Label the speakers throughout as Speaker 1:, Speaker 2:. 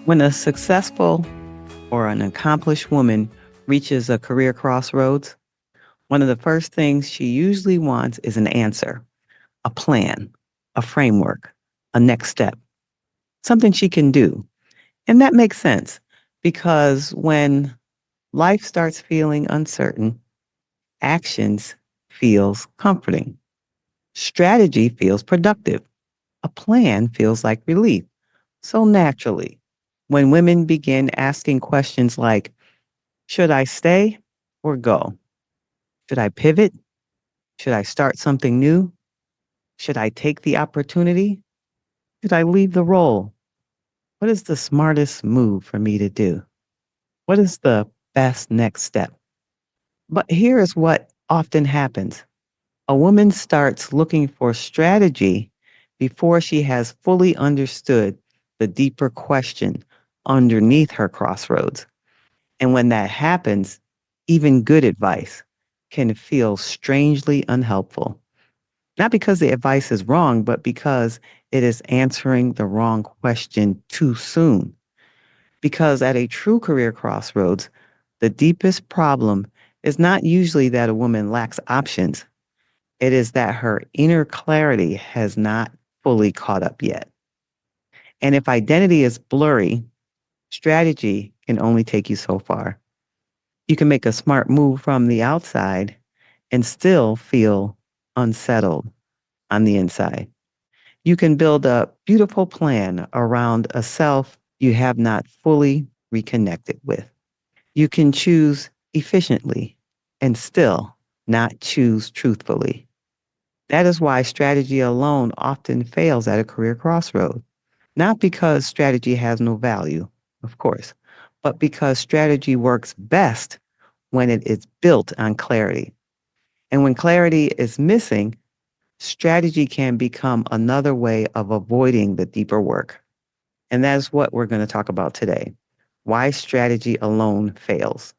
Speaker 1: When a successful or an accomplished woman reaches a career crossroads, one of the first things she usually wants is an answer, a plan, a framework, a next step, something she can do. And that makes sense because when life starts feeling uncertain, actions feels comforting. Strategy feels productive. A plan feels like relief. So naturally, when women begin asking questions like, should I stay or go? Should I pivot? Should I start something new? Should I take the opportunity? Should I leave the role? What is the smartest move for me to do? What is the best next step? But here is what often happens. A woman starts looking for strategy before she has fully understood the deeper question underneath her crossroads. And when that happens, even good advice can feel strangely unhelpful. Not because the advice is wrong, but because it is answering the wrong question too soon. Because at a true career crossroads, the deepest problem is not usually that a woman lacks options. It is that her inner clarity has not fully caught up yet. And if identity is blurry, strategy can only take you so far. You can make a smart move from the outside and still feel unsettled on the inside. You can build a beautiful plan around a self you have not fully reconnected with. You can choose efficiently and still not choose truthfully. That is why strategy alone often fails at a career crossroad. Not because strategy has no value, of course, but because strategy works best when it is built on clarity. And when clarity is missing, strategy can become another way of avoiding the deeper work. And that's what we're going to talk about today. Why strategy alone fails.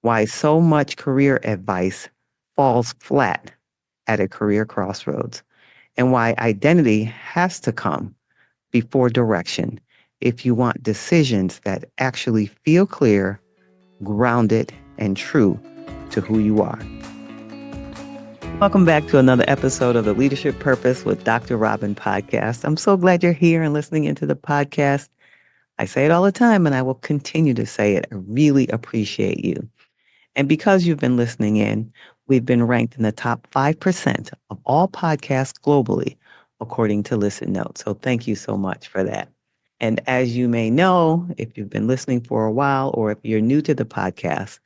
Speaker 1: Why so much career advice falls flat at a career crossroads. And why identity has to come before direction if you want decisions that actually feel clear, grounded, and true to who you are. Welcome back to another episode of the Leadership Purpose with Dr. Robin podcast. I'm so glad you're here and listening into the podcast. I say it all the time and I will continue to say it. I really appreciate you. And because you've been listening in, we've been ranked in the top 5% of all podcasts globally, according to Listen Notes. So thank you so much for that. And as you may know, if you've been listening for a while or if you're new to the podcast,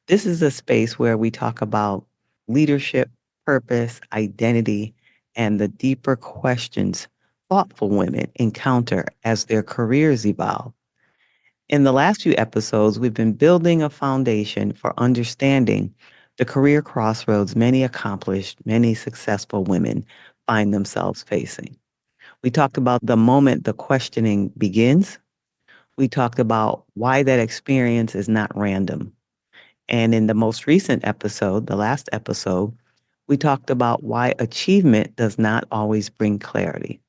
Speaker 1: this is a space where we talk about leadership, purpose, identity, and the deeper questions thoughtful women encounter as their careers evolve. In the last few episodes, we've been building a foundation for understanding the career crossroads many accomplished, many successful women find themselves facing. We talked about the moment the questioning begins. We talked about why that experience is not random. And in the most recent episode, the last episode, we talked about why achievement does not always bring clarity.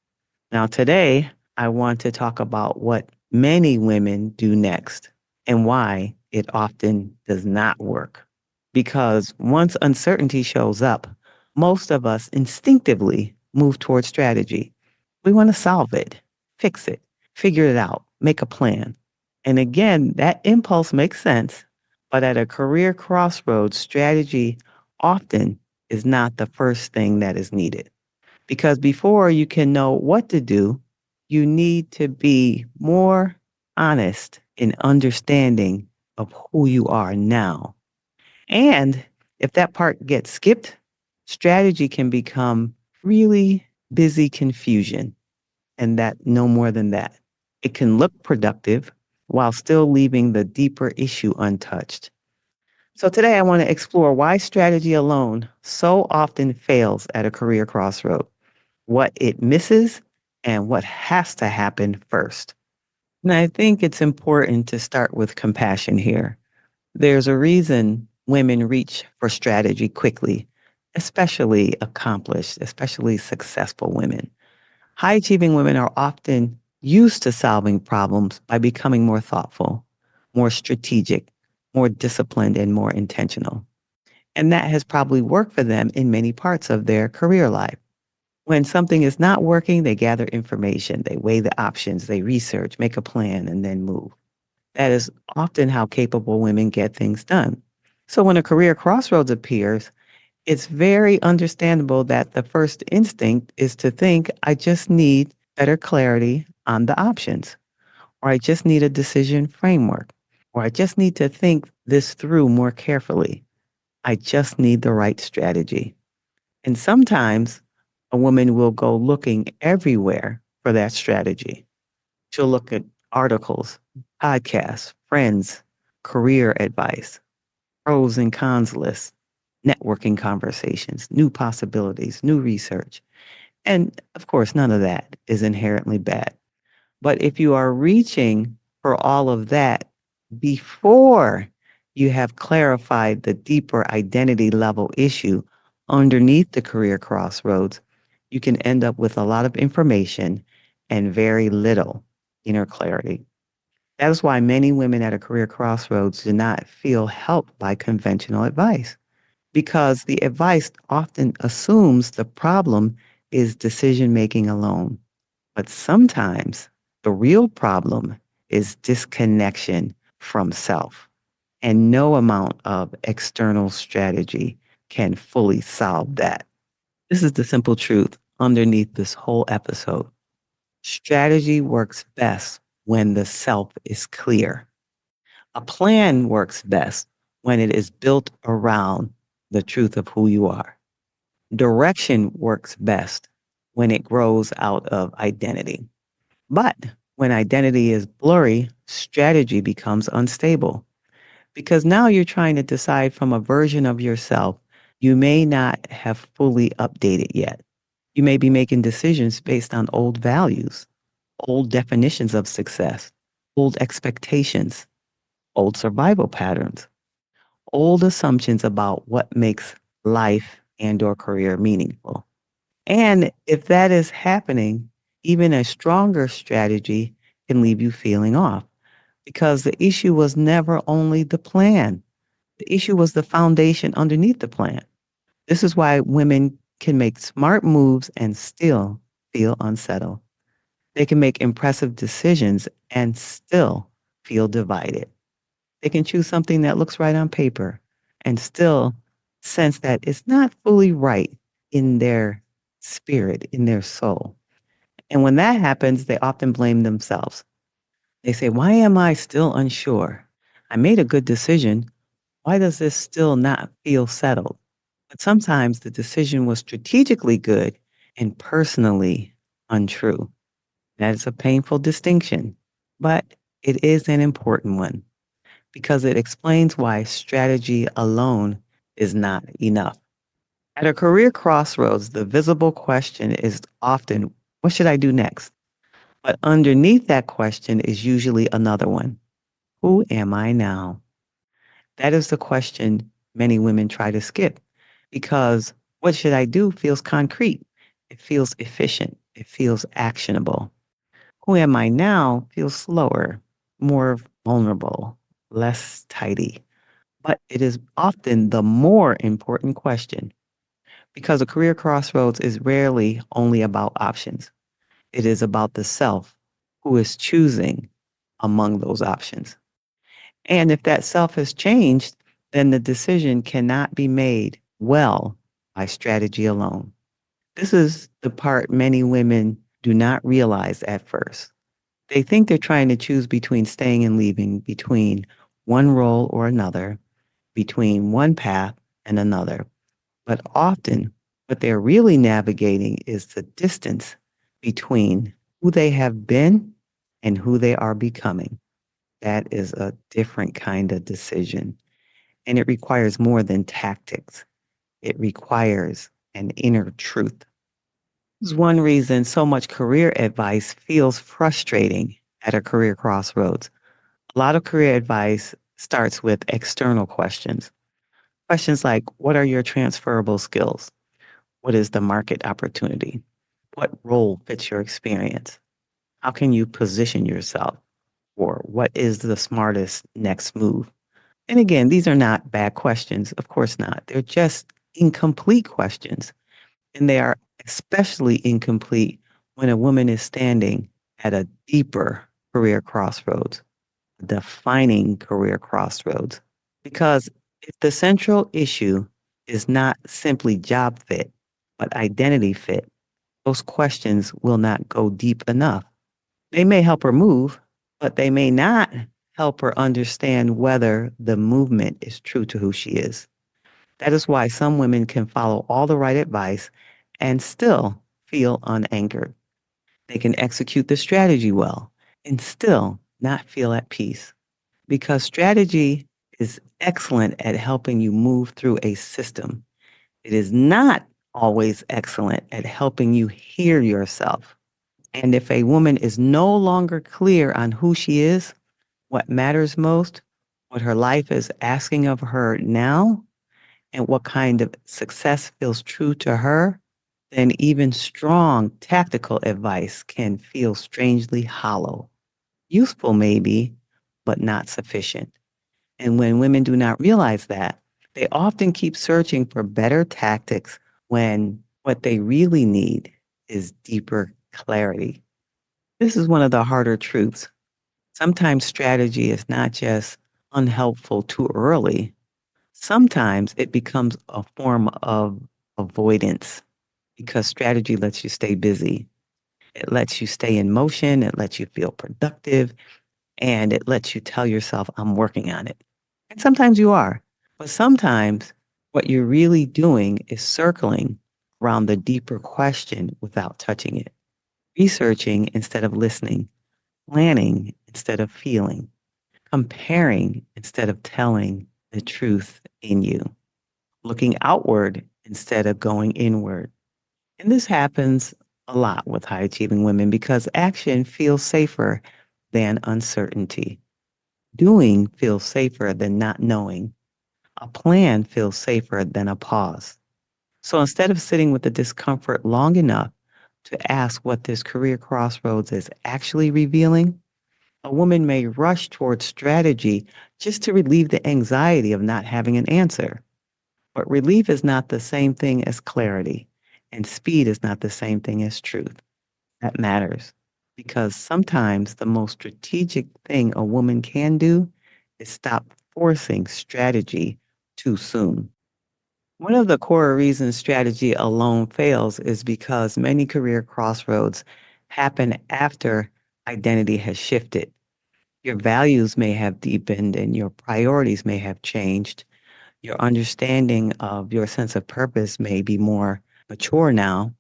Speaker 1: Now, today, I want to talk about what many women do next and why it often does not work. Because once uncertainty shows up, most of us instinctively move towards strategy. We want to solve it, fix it, figure it out, make a plan. And again, that impulse makes sense, but at a career crossroads, strategy often is not the first thing that is needed. Because before you can know what to do, you need to be more honest in understanding of who you are now. And if that part gets skipped, strategy can become really busy confusion, and that no more than that. It can look productive while still leaving the deeper issue untouched. So today I want to explore why strategy alone so often fails at a career crossroad, what it misses, and what has to happen first. And I think it's important to start with compassion here. There's a reason women reach for strategy quickly, especially accomplished, especially successful women. High achieving women are often used to solving problems by becoming more thoughtful, more strategic, more disciplined, and more intentional. And that has probably worked for them in many parts of their career life. When something is not working, they gather information, they weigh the options, they research, make a plan, and then move. That is often how capable women get things done. So when a career crossroads appears, it's very understandable that the first instinct is to think, I just need better clarity on the options, or I just need a decision framework, or I just need to think this through more carefully. I just need the right strategy. And sometimes a woman will go looking everywhere for that strategy. She'll look at articles, podcasts, friends, career advice, pros and cons lists, networking conversations, new possibilities, new research. And of course, none of that is inherently bad. But if you are reaching for all of that before you have clarified the deeper identity level issue underneath the career crossroads, you can end up with a lot of information and very little inner clarity. That is why many women at a career crossroads do not feel helped by conventional advice because the advice often assumes the problem is decision making alone. But sometimes the real problem is disconnection from self, and no amount of external strategy can fully solve that. This is the simple truth underneath this whole episode. Strategy works best when the self is clear. A plan works best when it is built around the truth of who you are. Direction works best when it grows out of identity. But when identity is blurry, strategy becomes unstable because now you're trying to decide from a version of yourself you may not have fully updated yet. You may be making decisions based on old values, old definitions of success, old expectations, old survival patterns, old assumptions about what makes life and or career meaningful. And if that is happening, even a stronger strategy can leave you feeling off because the issue was never only the plan. The issue was the foundation underneath the plan. This is why women can make smart moves and still feel unsettled. They can make impressive decisions and still feel divided. They can choose something that looks right on paper and still sense that it's not fully right in their spirit, in their soul. And when that happens, they often blame themselves. They say, why am I still unsure? I made a good decision. Why does this still not feel settled? But sometimes the decision was strategically good and personally untrue. That is a painful distinction, but it is an important one because it explains why strategy alone is not enough. At a career crossroads, the visible question is often, what should I do next? But underneath that question is usually another one. Who am I now? That is the question many women try to skip because what should I do feels concrete. It feels efficient. It feels actionable. Who am I now feels slower, more vulnerable, less tidy. But it is often the more important question because a career crossroads is rarely only about options. It is about the self who is choosing among those options. And if that self has changed, then the decision cannot be made well by strategy alone. This is the part many women do not realize at first. They think they're trying to choose between staying and leaving, between one role or another, between one path and another. But often, what they're really navigating is the distance between who they have been and who they are becoming. That is a different kind of decision. And it requires more than tactics, it requires an inner truth. This is one reason so much career advice feels frustrating at a career crossroads. A lot of career advice starts with external questions. Questions like, what are your transferable skills? What is the market opportunity? What role fits your experience? How can you position yourself? Or what is the smartest next move? And again, these are not bad questions. Of course not. They're just incomplete questions. And they are especially incomplete when a woman is standing at a deeper career crossroads, a defining career crossroads. Because if the central issue is not simply job fit, but identity fit, those questions will not go deep enough. They may help her move, but they may not help her understand whether the movement is true to who she is. That is why some women can follow all the right advice and still feel unanchored. They can execute the strategy well and still not feel at peace because strategy is excellent at helping you move through a system. It is not always excellent at helping you hear yourself. And if a woman is no longer clear on who she is, what matters most, what her life is asking of her now, and what kind of success feels true to her, then even strong tactical advice can feel strangely hollow. Useful, maybe, but not sufficient. And when women do not realize that, they often keep searching for better tactics when what they really need is deeper clarity. This is one of the harder truths. Sometimes strategy is not just unhelpful too early, sometimes it becomes a form of avoidance because strategy lets you stay busy. It lets you stay in motion, it lets you feel productive, and it lets you tell yourself, I'm working on it. And sometimes you are, but sometimes what you're really doing is circling around the deeper question without touching it, researching instead of listening, planning instead of feeling, comparing instead of telling the truth in you, looking outward instead of going inward. And this happens a lot with high achieving women because action feels safer than uncertainty. Doing feels safer than not knowing. A plan feels safer than a pause. So instead of sitting with the discomfort long enough to ask what this career crossroads is actually revealing, a woman may rush towards strategy just to relieve the anxiety of not having an answer. But relief is not the same thing as clarity, and speed is not the same thing as truth. That matters because sometimes the most strategic thing a woman can do is stop forcing strategy too soon. One of the core reasons strategy alone fails is because many career crossroads happen after identity has shifted. Your values may have deepened and your priorities may have changed. Your understanding of your sense of purpose may be more mature now.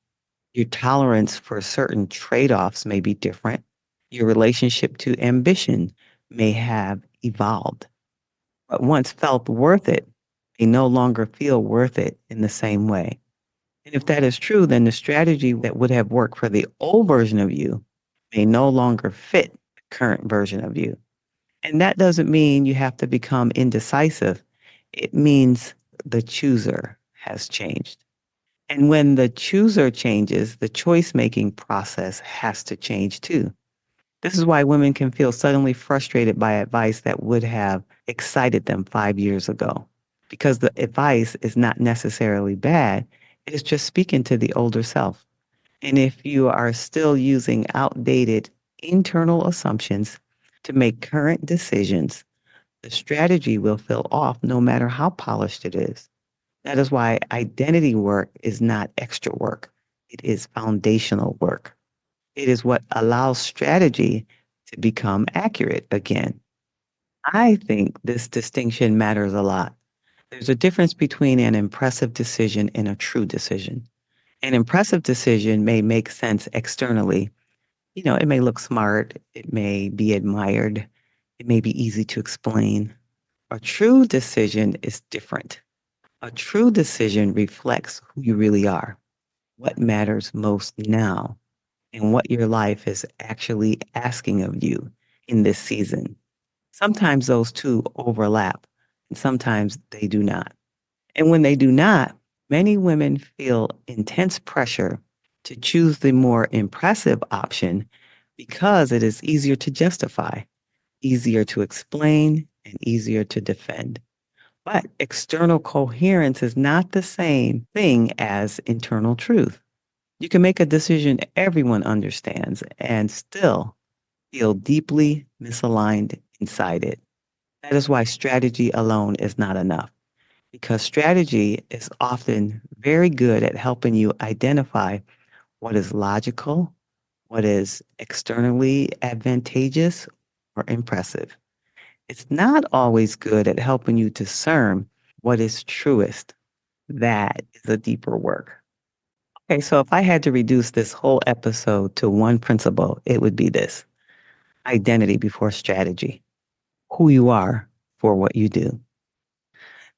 Speaker 1: Your tolerance for certain trade offs may be different. Your relationship to ambition may have evolved. What once felt worth it may no longer feel worth it in the same way. And if that is true, then the strategy that would have worked for the old version of you may no longer fit the current version of you. And that doesn't mean you have to become indecisive. It means the chooser has changed. And when the chooser changes, the choice making process has to change too. This is why women can feel suddenly frustrated by advice that would have excited them 5 years ago. Because the advice is not necessarily bad, it is just speaking to the older self. And if you are still using outdated internal assumptions to make current decisions, the strategy will feel off no matter how polished it is. That is why identity work is not extra work. It is foundational work. It is what allows strategy to become accurate again. I think this distinction matters a lot. There's a difference between an impressive decision and a true decision. An impressive decision may make sense externally. You know, it may look smart, it may be admired, it may be easy to explain. A true decision is different. A true decision reflects who you really are, what matters most now, and what your life is actually asking of you in this season. Sometimes those two overlap, and sometimes they do not. And when they do not, many women feel intense pressure to choose the more impressive option because it is easier to justify, easier to explain, and easier to defend. But external coherence is not the same thing as internal truth. You can make a decision everyone understands and still feel deeply misaligned inside it. That is why strategy alone is not enough, because strategy is often very good at helping you identify what is logical, what is externally advantageous or impressive. It's not always good at helping you discern what is truest. That is a deeper work. Okay, so if I had to reduce this whole episode to one principle, it would be this: identity before strategy, who you are for what you do.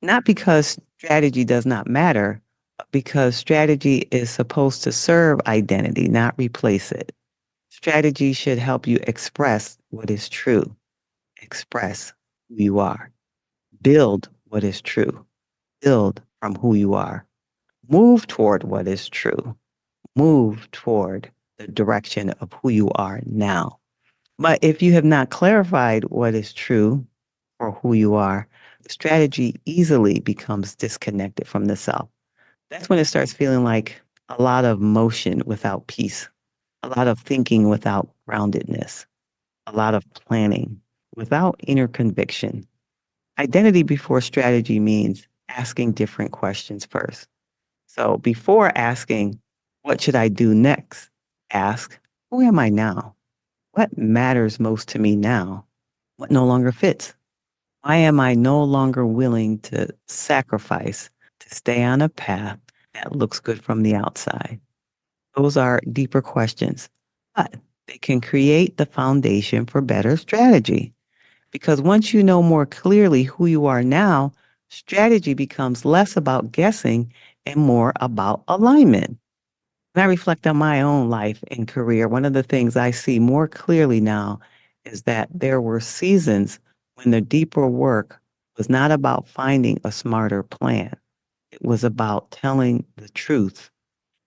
Speaker 1: Not because strategy does not matter, but because strategy is supposed to serve identity, not replace it. Strategy should help you express what is true, express who you are, build what is true, build from who you are, move toward what is true, move toward the direction of who you are now. But if you have not clarified what is true or who you are, strategy easily becomes disconnected from the self. That's when it starts feeling like a lot of motion without peace, a lot of thinking without groundedness, a lot of planning without inner conviction. Identity before strategy means asking different questions first. So before asking, what should I do next? Ask, who am I now? What matters most to me now? What no longer fits? Why am I no longer willing to sacrifice to stay on a path that looks good from the outside? Those are deeper questions, but they can create the foundation for better strategy. Because once you know more clearly who you are now, strategy becomes less about guessing and more about alignment. When I reflect on my own life and career, one of the things I see more clearly now is that there were seasons when the deeper work was not about finding a smarter plan. It was about telling the truth.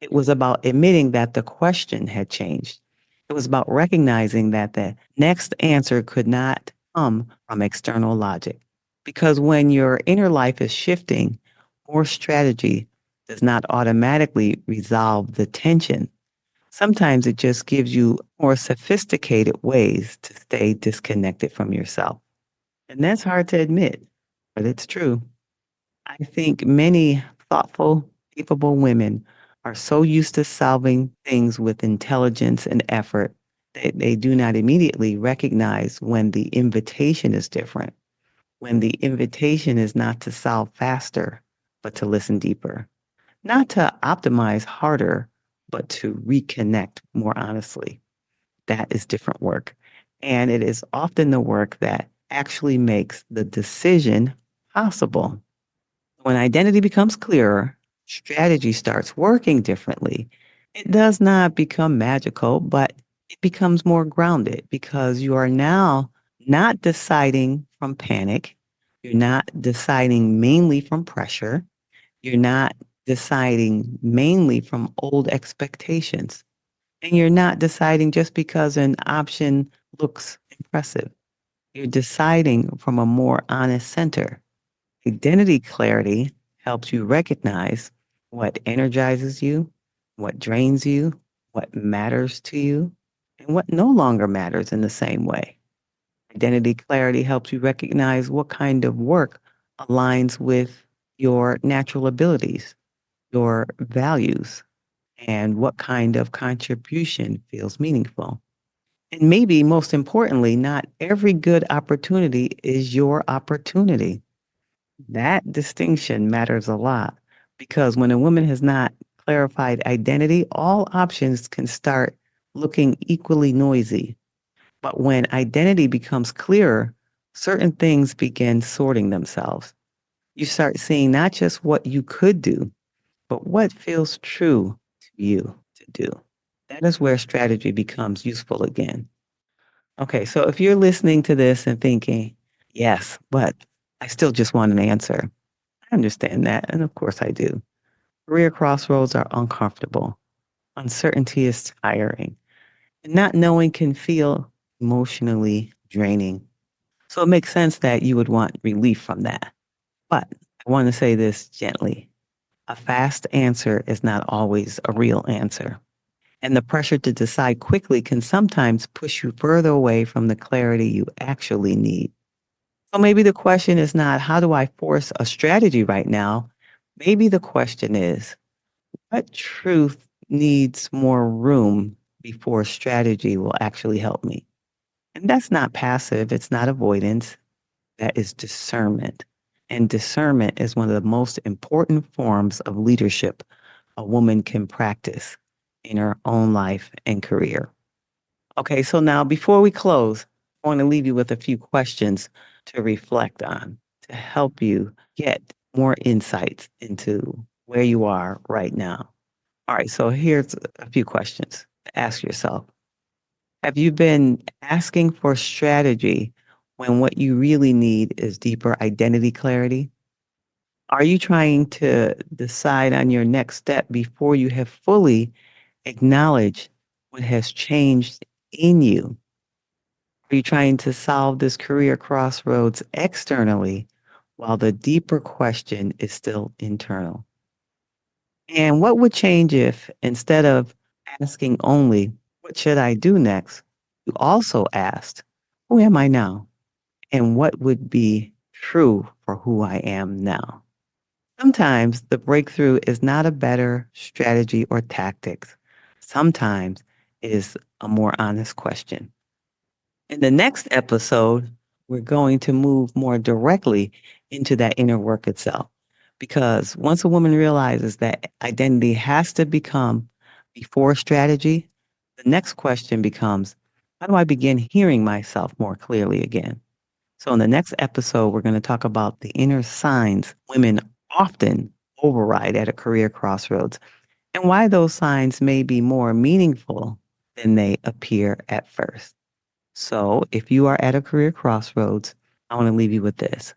Speaker 1: It was about admitting that the question had changed. It was about recognizing that the next answer could not come from external logic. Because when your inner life is shifting, more strategy does not automatically resolve the tension. Sometimes it just gives you more sophisticated ways to stay disconnected from yourself. And that's hard to admit, but it's true. I think many thoughtful, capable women are so used to solving things with intelligence and effort that they do not immediately recognize when the invitation is different, when the invitation is not to solve faster, but to listen deeper, not to optimize harder, but to reconnect more honestly. That is different work. And it is often the work that actually makes the decision possible. When identity becomes clearer, strategy starts working differently. It does not become magical, but it becomes more grounded because you are now not deciding from panic. You're not deciding mainly from pressure. You're not deciding mainly from old expectations. And you're not deciding just because an option looks impressive. You're deciding from a more honest center. Identity clarity helps you recognize what energizes you, what drains you, what matters to you, and what no longer matters in the same way. Identity clarity helps you recognize what kind of work aligns with your natural abilities, your values, and what kind of contribution feels meaningful. And maybe most importantly, not every good opportunity is your opportunity. That distinction matters a lot because when a woman has not clarified identity, all options can start looking equally noisy. But when identity becomes clearer, certain things begin sorting themselves. You start seeing not just what you could do, but what feels true to you to do. That is where strategy becomes useful again. Okay, so if you're listening to this and thinking, yes, but I still just want an answer, I understand that. And of course I do. Career crossroads are uncomfortable. Uncertainty is tiring. And not knowing can feel emotionally draining. So it makes sense that you would want relief from that. But I want to say this gently. A fast answer is not always a real answer. And the pressure to decide quickly can sometimes push you further away from the clarity you actually need. So maybe the question is not, how do I force a strategy right now? Maybe the question is, what truth needs more room before strategy will actually help me? And that's not passive, it's not avoidance, that is discernment. And discernment is one of the most important forms of leadership a woman can practice in her own life and career. Okay, so now before we close, I want to leave you with a few questions to reflect on to help you get more insights into where you are right now. All right, so here's a few questions to ask yourself. Have you been asking for strategy when what you really need is deeper identity clarity? Are you trying to decide on your next step before you have fully acknowledged what has changed in you? Are you trying to solve this career crossroads externally while the deeper question is still internal? And what would change if instead of asking only, what should I do next? You also asked, who am I now? And what would be true for who I am now? Sometimes the breakthrough is not a better strategy or tactics. Sometimes it is a more honest question. In the next episode, we're going to move more directly into that inner work itself. Because once a woman realizes that identity has to become before strategy, the next question becomes, how do I begin hearing myself more clearly again? So, in the next episode, we're going to talk about the inner signs women often override at a career crossroads and why those signs may be more meaningful than they appear at first. So, if you are at a career crossroads, I want to leave you with this.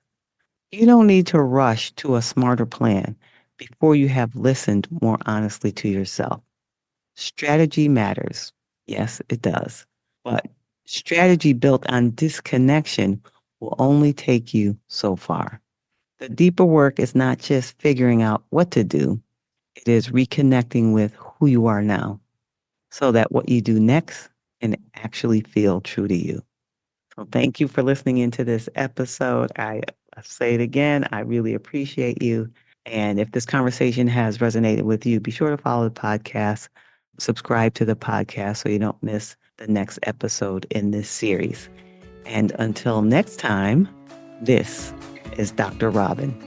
Speaker 1: You don't need to rush to a smarter plan before you have listened more honestly to yourself. Strategy matters. Yes, it does. But strategy built on disconnection will only take you so far. The deeper work is not just figuring out what to do, it is reconnecting with who you are now so that what you do next can actually feel true to you. So thank you for listening into this episode. I say it again, I really appreciate you. And if this conversation has resonated with you, be sure to follow the podcast, subscribe to the podcast so you don't miss the next episode in this series. And until next time, this is Dr. Robin.